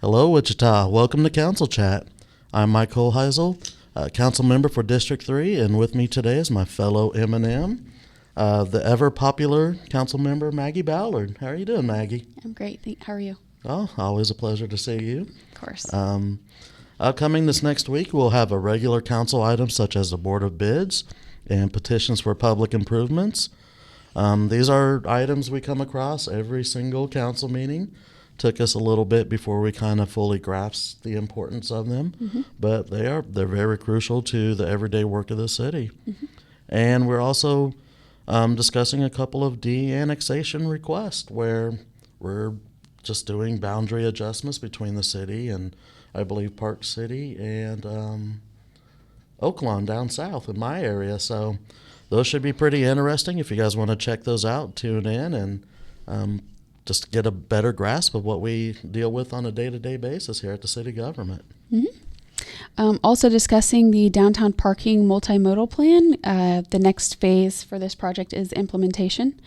Hello, Wichita. Welcome to Council Chat. I'm Mike Hoheisel, council member for District 3, and with me today is my fellow M&M, the ever-popular council member, Maggie Ballard. How are you doing, Maggie? I'm great. How are you? Oh, always a pleasure to see you. Of course. Upcoming this next week, we'll have a regular council items such as the Board of Bids and petitions for public improvements. These are items we come across every single council meeting. Took us a little bit before we kind of fully grasped the importance of them, but they're very crucial to the everyday work of the city. And we're also discussing a couple of de-annexation requests where we're just doing boundary adjustments between the city and I believe Park City and Oaklawn down south in my area. So those should be pretty interesting. If you guys want to check those out, tune in and just get a better grasp of what we deal with on a day-to-day basis here at the city government. Also discussing the downtown parking multimodal plan. The next phase for this project is implementation.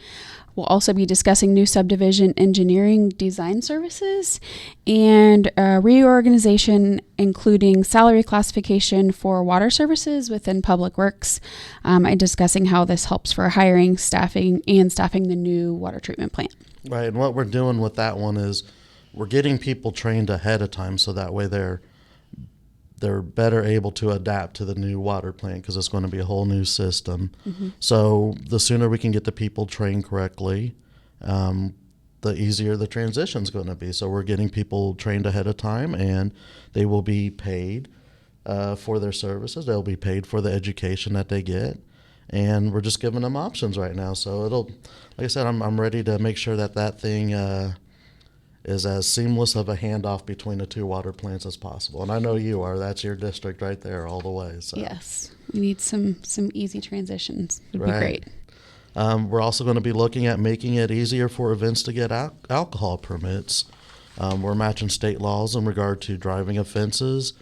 We'll also be discussing new subdivision engineering design services and reorganization, including salary classification for water services within Public Works, and discussing how this helps for hiring, staffing the new water treatment plant. Right, and what we're doing with that one is we're getting people trained ahead of time so that way they're better able to adapt to the new water plant because it's going to be a whole new system. So the sooner we can get the people trained correctly, the easier the transition is going to be. So we're getting people trained ahead of time, and they will be paid for their services. They'll be paid for the education that they get. And we're just giving them options right now. So it'll, like I said, I'm ready to make sure that thing is as seamless of a handoff between the two water plants as possible. And I know you are. That's your district right there all the way. So. Yes, we need some easy transitions. It would be great. We're also going to be looking at making it easier for events to get alcohol permits. We're matching state laws in regard to driving offenses.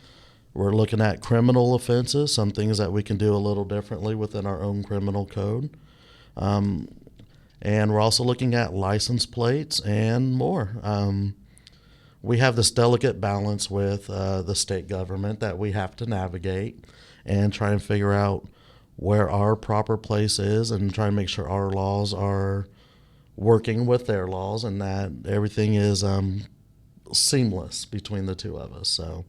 We're looking at criminal offenses, some things that we can do a little differently within our own criminal code. And we're also looking at license plates and more. We have this delicate balance with the state government that we have to navigate and try and figure out where our proper place is and try and make sure our laws are working with their laws and that everything is seamless between the two of us. So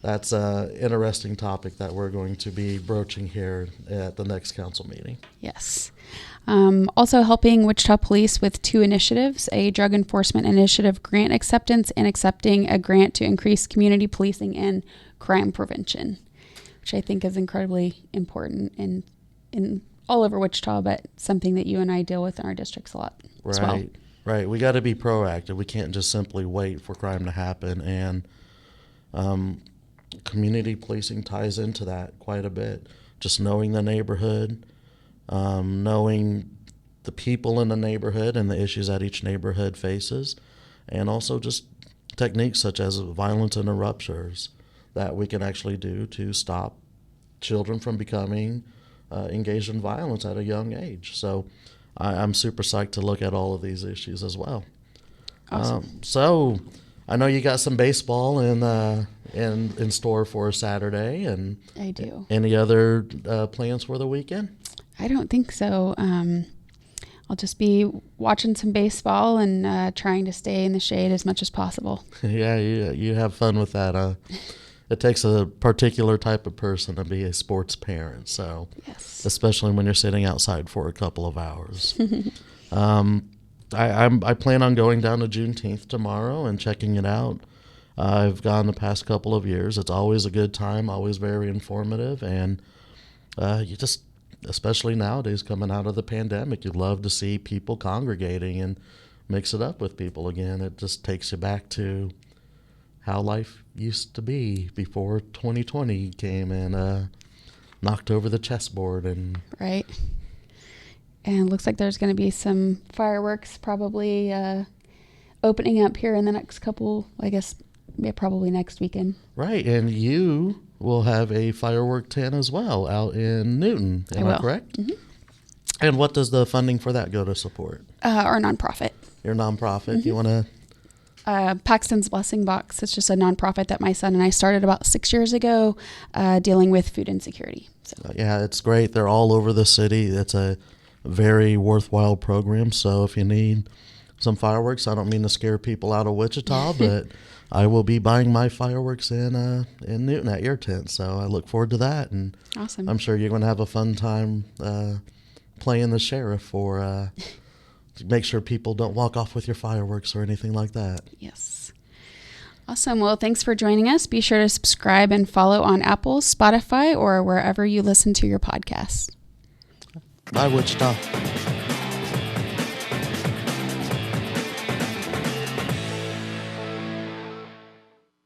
that's an interesting topic that we're going to be broaching here at the next council meeting. Yes. Also helping Wichita Police with two initiatives, a drug enforcement initiative grant acceptance and accepting a grant to increase community policing and crime prevention, which I think is incredibly important in all over Wichita, but something that you and I deal with in our districts a lot as well. Right. We got to be proactive. We can't just simply wait for crime to happen. And community policing ties into that quite a bit. Just knowing the neighborhood, knowing the people in the neighborhood and the issues that each neighborhood faces, and also just techniques such as violence interrupters that we can actually do to stop children from becoming engaged in violence at a young age. So I'm super psyched to look at all of these issues as well. Awesome. So I know you got some baseball in store for Saturday, and I do. Any other plans for the weekend? I don't think so. I'll just be watching some baseball and trying to stay in the shade as much as possible. Yeah, you have fun with that. It takes a particular type of person to be a sports parent, so yes. Especially when you're sitting outside for a couple of hours. I plan on going down to Juneteenth tomorrow and checking it out. I've gone the past couple of years. It's always a good time, always very informative, and you just, especially nowadays coming out of the pandemic, you'd love to see people congregating and mix it up with people again. It just takes you back to how life used to be before 2020 came and knocked over the chessboard. And right. And it looks like there's going to be some fireworks probably opening up here in the next couple, I guess, probably next weekend. Right. And you will have a firework tent as well out in Newton. Am I correct? Mm-hmm. And what does the funding for that go to support? Our nonprofit. Your nonprofit. You want to Paxton's Blessing Box. It's just a nonprofit that my son and I started about 6 years ago, dealing with food insecurity. So. Yeah, it's great. They're all over the city. It's a very worthwhile program. So if you need some fireworks, I don't mean to scare people out of Wichita, but I will be buying my fireworks in Newton at your tent. So I look forward to that. And Awesome. I'm sure you're going to have a fun time playing the sheriff to make sure people don't walk off with your fireworks or anything like that. Yes. Awesome. Well, thanks for joining us. Be sure to subscribe and follow on Apple, Spotify, or wherever you listen to your podcasts. Bye, Wichita.